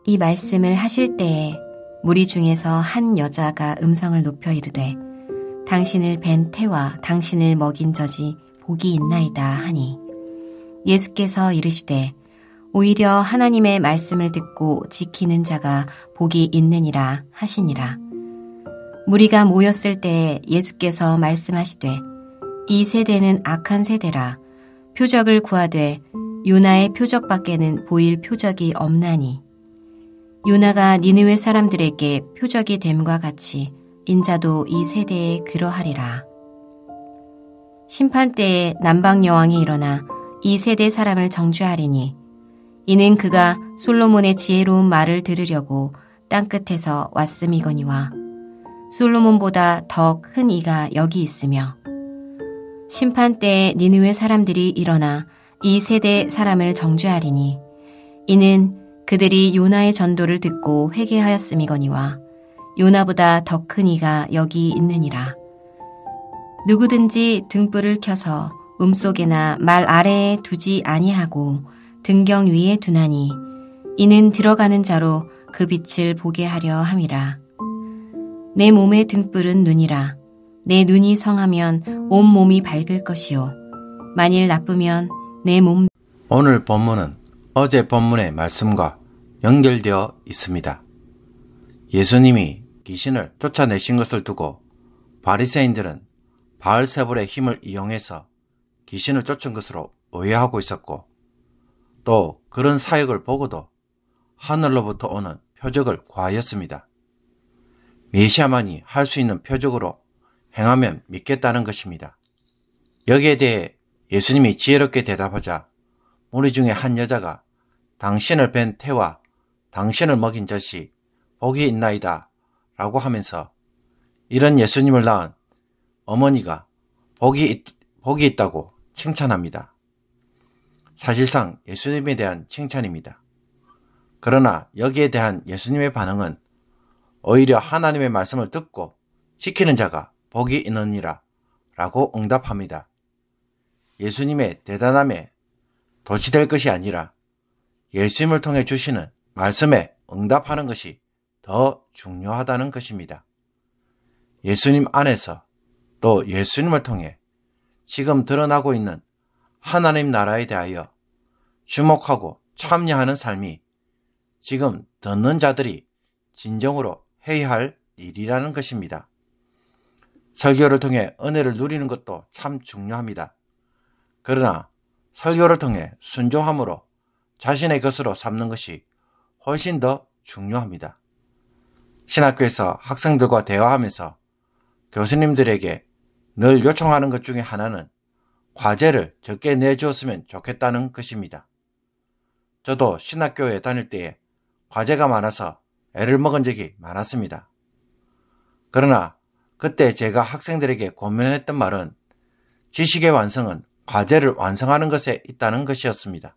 이 말씀을 하실 때에 무리 중에서 한 여자가 음성을 높여 이르되 당신을 뵌 태와 당신을 먹인 젖이 복이 있나이다 하니 예수께서 이르시되 오히려 하나님의 말씀을 듣고 지키는 자가 복이 있느니라 하시니라. 무리가 모였을 때에 예수께서 말씀하시되 이 세대는 악한 세대라. 표적을 구하되 요나의 표적밖에는 보일 표적이 없나니 요나가 니느웨 사람들에게 표적이 됨과 같이 인자도 이 세대에 그러하리라. 심판 때에 남방 여왕이 일어나 이 세대 사람을 정죄하리니 이는 그가 솔로몬의 지혜로운 말을 들으려고 땅끝에서 왔음이거니와 솔로몬보다 더 큰 이가 여기 있으며 심판 때에 니느웨 사람들이 일어나 이 세대 사람을 정죄하리니 이는 그들이 요나의 전도를 듣고 회개하였음이거니와 요나보다 더 큰 이가 여기 있느니라. 누구든지 등불을 켜서 음속에나 말 아래에 두지 아니하고 등경 위에 두나니 이는 들어가는 자로 그 빛을 보게 하려 함이라. 내 몸의 등불은 눈이라. 내 눈이 성하면 온 몸이 밝을 것이요 만일 나쁘면 내 몸. 오늘 본문은 어제 본문의 말씀과 연결되어 있습니다. 예수님이 귀신을 쫓아내신 것을 두고 바리새인들은 바알세불의 힘을 이용해서 귀신을 쫓은 것으로 오해하고 있었고 또 그런 사역을 보고도 하늘로부터 오는 표적을 구하였습니다. 메시아만이 할 수 있는 표적으로 행하면 믿겠다는 것입니다. 여기에 대해 예수님이 지혜롭게 대답하자 무리 중에 한 여자가 당신을 뵌 태와 당신을 먹인 젖이 복이 있나이다 라고 하면서 이런 예수님을 낳은 어머니가 복이 있다고 칭찬합니다. 사실상 예수님에 대한 칭찬입니다. 그러나 여기에 대한 예수님의 반응은 오히려 하나님의 말씀을 듣고 지키는 자가 복이 있느니라 라고 응답합니다. 예수님의 대단함에 도취될 것이 아니라 예수님을 통해 주시는 말씀에 응답하는 것이 더 중요하다는 것입니다. 예수님 안에서 또 예수님을 통해 지금 드러나고 있는 하나님 나라에 대하여 주목하고 참여하는 삶이 지금 듣는 자들이 진정으로 해야 할 일이라는 것입니다. 설교를 통해 은혜를 누리는 것도 참 중요합니다. 그러나 설교를 통해 순종함으로 자신의 것으로 삼는 것이 훨씬 더 중요합니다. 신학교에서 학생들과 대화하면서 교수님들에게 늘 요청하는 것 중에 하나는 과제를 적게 내주었으면 좋겠다는 것입니다. 저도 신학교에 다닐 때에 과제가 많아서 애를 먹은 적이 많았습니다. 그러나 그때 제가 학생들에게 고민했던 말은 지식의 완성은 과제를 완성하는 것에 있다는 것이었습니다.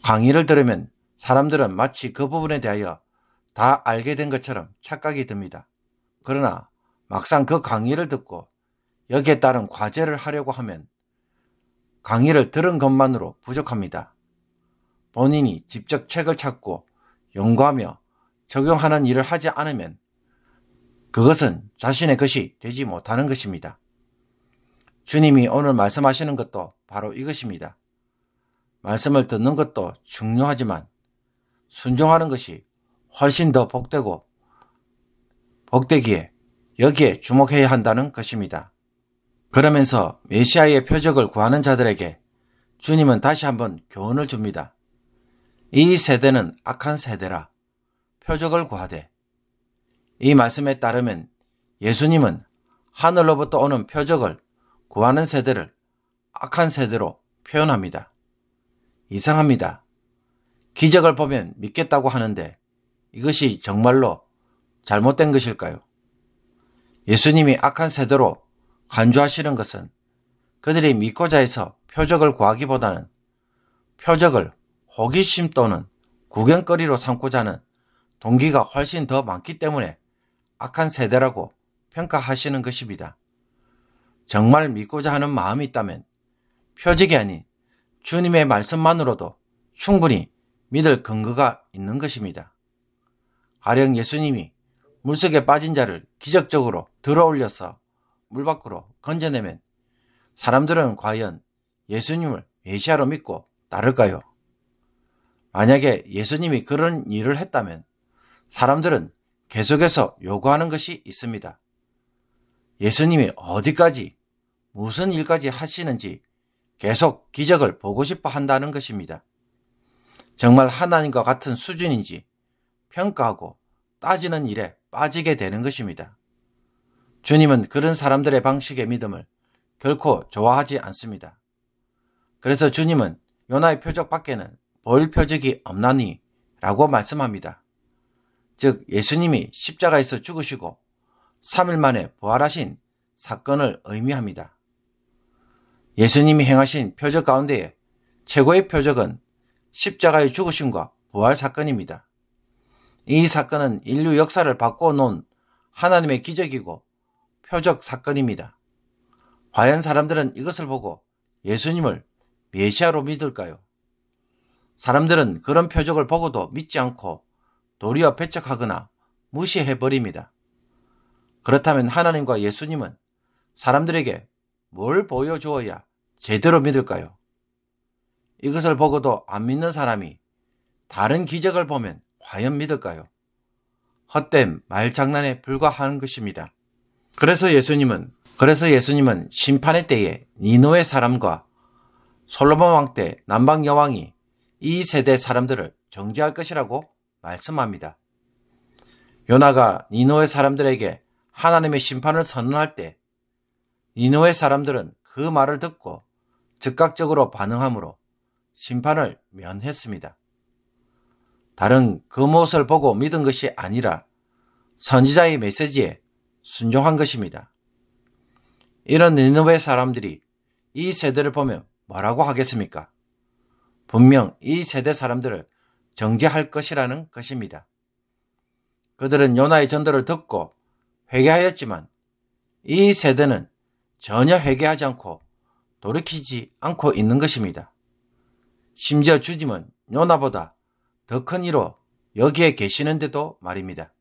강의를 들으면 사람들은 마치 그 부분에 대하여 다 알게 된 것처럼 착각이 듭니다. 그러나 막상 그 강의를 듣고 여기에 따른 과제를 하려고 하면 강의를 들은 것만으로 부족합니다. 본인이 직접 책을 찾고 연구하며 적용하는 일을 하지 않으면 그것은 자신의 것이 되지 못하는 것입니다. 주님이 오늘 말씀하시는 것도 바로 이것입니다. 말씀을 듣는 것도 중요하지만 순종하는 것이 훨씬 더 복되기에 여기에 주목해야 한다는 것입니다. 그러면서 메시아의 표적을 구하는 자들에게 주님은 다시 한번 교훈을 줍니다. 이 세대는 악한 세대라 표적을 구하되. 이 말씀에 따르면 예수님은 하늘로부터 오는 표적을 구하는 세대를 악한 세대로 표현합니다. 이상합니다. 기적을 보면 믿겠다고 하는데 이것이 정말로 잘못된 것일까요? 예수님이 악한 세대로 간주하시는 것은 그들이 믿고자 해서 표적을 구하기보다는 표적을 호기심 또는 구경거리로 삼고자 하는 동기가 훨씬 더 많기 때문에 악한 세대라고 평가하시는 것입니다. 정말 믿고자 하는 마음이 있다면 표적이 아닌 주님의 말씀만으로도 충분히 믿을 근거가 있는 것입니다. 가령 예수님이 물속에 빠진 자를 기적적으로 들어올려서 물 밖으로 건져내면 사람들은 과연 예수님을 메시아로 믿고 따를까요? 만약에 예수님이 그런 일을 했다면 사람들은 계속해서 요구하는 것이 있습니다. 예수님이 어디까지 무슨 일까지 하시는지 계속 기적을 보고 싶어 한다는 것입니다. 정말 하나님과 같은 수준인지 평가하고 따지는 일에 빠지게 되는 것입니다. 주님은 그런 사람들의 방식의 믿음을 결코 좋아하지 않습니다. 그래서 주님은 요나의 표적 밖에는 보일 표적이 없나니 라고 말씀합니다. 즉 예수님이 십자가에서 죽으시고 3일 만에 부활하신 사건을 의미합니다. 예수님이 행하신 표적 가운데에 최고의 표적은 십자가의 죽으심과 부활 사건입니다. 이 사건은 인류 역사를 바꿔놓은 하나님의 기적이고 표적 사건입니다. 과연 사람들은 이것을 보고 예수님을 메시아로 믿을까요? 사람들은 그런 표적을 보고도 믿지 않고 도리어 배척하거나 무시해버립니다. 그렇다면 하나님과 예수님은 사람들에게 뭘 보여주어야 제대로 믿을까요? 이것을 보고도 안 믿는 사람이 다른 기적을 보면 과연 믿을까요? 헛된 말장난에 불과한 것입니다. 그래서 예수님은 심판의 때에 니느웨 사람과 솔로몬 왕 때 남방 여왕이 이 세대 사람들을 정죄할 것이라고 말씀합니다. 요나가 니느웨 사람들에게 하나님의 심판을 선언할 때 니느웨 사람들은 그 말을 듣고 즉각적으로 반응하므로 심판을 면했습니다. 다른 그 무엇을 보고 믿은 것이 아니라 선지자의 메시지에 순종한 것입니다. 이런 니느웨 사람들이 이 세대를 보면 뭐라고 하겠습니까? 분명 이 세대 사람들을 정죄할 것이라는 것입니다. 그들은 요나의 전도를 듣고 회개하였지만 이 세대는 전혀 회개하지 않고 돌이키지 않고 있는 것입니다. 심지어 주님은 요나보다 더 큰 이로 여기에 계시는데도 말입니다.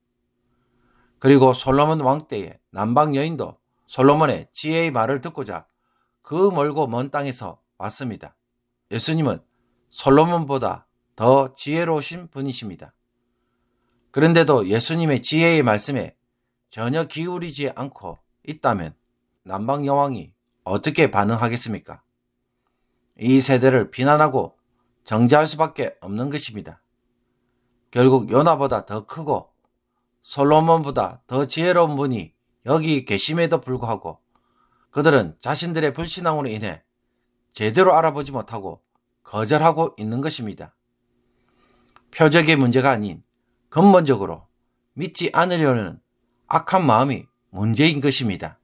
그리고 솔로몬 왕 때의 남방 여인도 솔로몬의 지혜의 말을 듣고자 그 멀고 먼 땅에서 왔습니다. 예수님은 솔로몬보다 더 지혜로우신 분이십니다. 그런데도 예수님의 지혜의 말씀에 전혀 기울이지 않고 있다면 남방 여왕이 어떻게 반응하겠습니까? 이 세대를 비난하고 정죄할 수밖에 없는 것입니다. 결국 요나보다 더 크고 솔로몬보다 더 지혜로운 분이 여기 계심에도 불구하고 그들은 자신들의 불신앙으로 인해 제대로 알아보지 못하고 거절하고 있는 것입니다. 표적의 문제가 아닌 근본적으로 믿지 않으려는 악한 마음이 문제인 것입니다.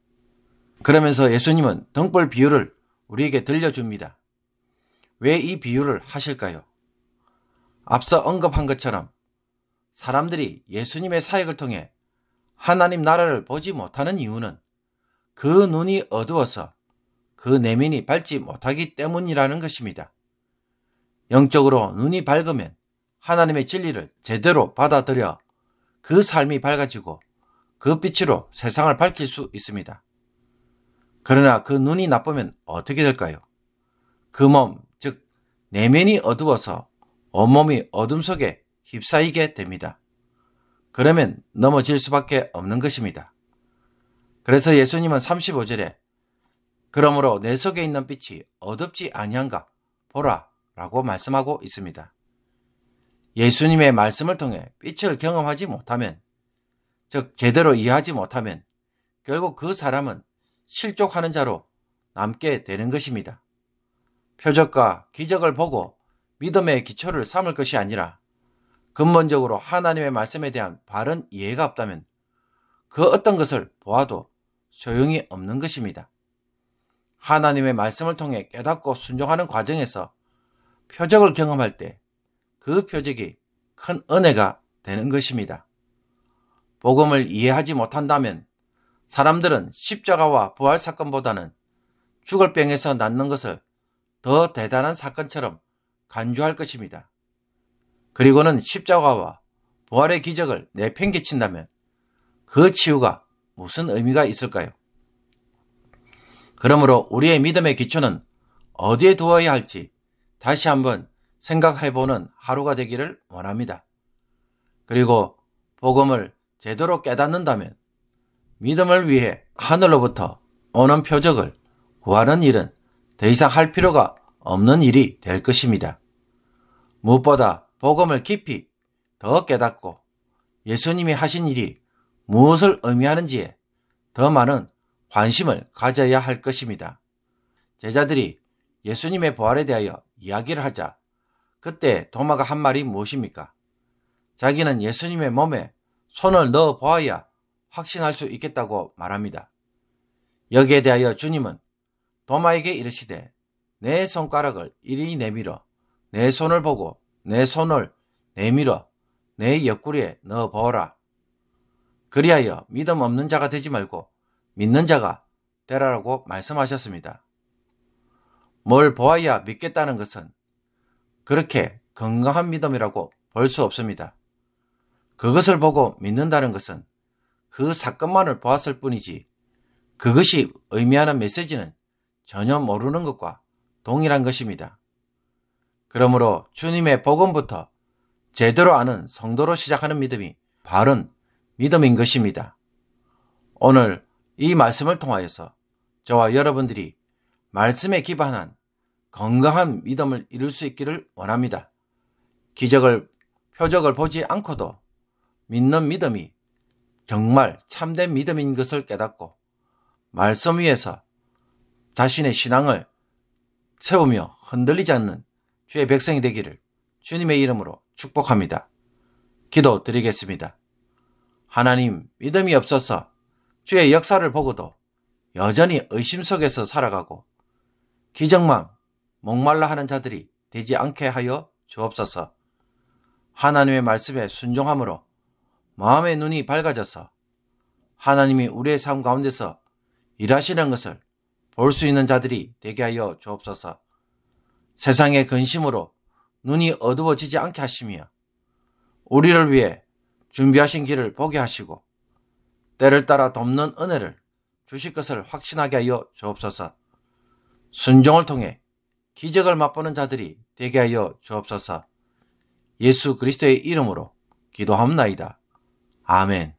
그러면서 예수님은 등불 비유를 우리에게 들려줍니다. 왜 이 비유를 하실까요? 앞서 언급한 것처럼 사람들이 예수님의 사역을 통해 하나님 나라를 보지 못하는 이유는 그 눈이 어두워서 그 내면이 밝지 못하기 때문이라는 것입니다. 영적으로 눈이 밝으면 하나님의 진리를 제대로 받아들여 그 삶이 밝아지고 그 빛으로 세상을 밝힐 수 있습니다. 그러나 그 눈이 나쁘면 어떻게 될까요? 그 몸, 즉 내면이 어두워서 온몸이 어둠 속에 휩싸이게 됩니다. 그러면 넘어질 수밖에 없는 것입니다. 그래서 예수님은 35절에 그러므로 내 속에 있는 빛이 어둡지 아니한가 보라 라고 말씀하고 있습니다. 예수님의 말씀을 통해 빛을 경험하지 못하면, 즉 제대로 이해하지 못하면 결국 그 사람은 실족하는 자로 남게 되는 것입니다. 표적과 기적을 보고 믿음의 기초를 삼을 것이 아니라 근본적으로 하나님의 말씀에 대한 바른 이해가 없다면 그 어떤 것을 보아도 소용이 없는 것입니다. 하나님의 말씀을 통해 깨닫고 순종하는 과정에서 표적을 경험할 때 그 표적이 큰 은혜가 되는 것입니다. 복음을 이해하지 못한다면 사람들은 십자가와 부활 사건보다는 죽을 병에서 낫는 것을 더 대단한 사건처럼 간주할 것입니다. 그리고는 십자가와 부활의 기적을 내팽개친다면 그 치유가 무슨 의미가 있을까요? 그러므로 우리의 믿음의 기초는 어디에 두어야 할지 다시 한번 생각해보는 하루가 되기를 원합니다. 그리고 복음을 제대로 깨닫는다면 믿음을 위해 하늘로부터 오는 표적을 구하는 일은 더 이상 할 필요가 없는 일이 될 것입니다. 무엇보다 복음을 깊이 더 깨닫고 예수님이 하신 일이 무엇을 의미하는지에 더 많은 관심을 가져야 할 것입니다. 제자들이 예수님의 부활에 대하여 이야기를 하자 그때 도마가 한 말이 무엇입니까? 자기는 예수님의 몸에 손을 넣어 보아야 확신할 수 있겠다고 말합니다. 여기에 대하여 주님은 도마에게 이르시되 내 손가락을 이리 내밀어 내 손을 보고 내 손을 내밀어 내 옆구리에 넣어 보아라. 그리하여 믿음 없는 자가 되지 말고 믿는 자가 되라라고 말씀하셨습니다. 뭘 보아야 믿겠다는 것은 그렇게 건강한 믿음이라고 볼 수 없습니다. 그것을 보고 믿는다는 것은 그 사건만을 보았을 뿐이지 그것이 의미하는 메시지는 전혀 모르는 것과 동일한 것입니다. 그러므로 주님의 복음부터 제대로 아는 성도로 시작하는 믿음이 바른 믿음인 것입니다. 오늘 이 말씀을 통하여서 저와 여러분들이 말씀에 기반한 건강한 믿음을 이룰 수 있기를 원합니다. 기적을, 표적을 보지 않고도 믿는 믿음이 정말 참된 믿음인 것을 깨닫고 말씀 위에서 자신의 신앙을 세우며 흔들리지 않는 주의 백성이 되기를 주님의 이름으로 축복합니다. 기도 드리겠습니다. 하나님, 믿음이 없어서 주의 역사를 보고도 여전히 의심 속에서 살아가고 기적만 목말라 하는 자들이 되지 않게 하여 주옵소서. 하나님의 말씀에 순종함으로 마음의 눈이 밝아져서 하나님이 우리의 삶 가운데서 일하시는 것을 볼 수 있는 자들이 되게 하여 주옵소서. 세상의 근심으로 눈이 어두워지지 않게 하시며 우리를 위해 준비하신 길을 보게 하시고 때를 따라 돕는 은혜를 주실 것을 확신하게 하여 주옵소서. 순종을 통해 기적을 맛보는 자들이 되게 하여 주옵소서. 예수 그리스도의 이름으로 기도합나이다. 아멘.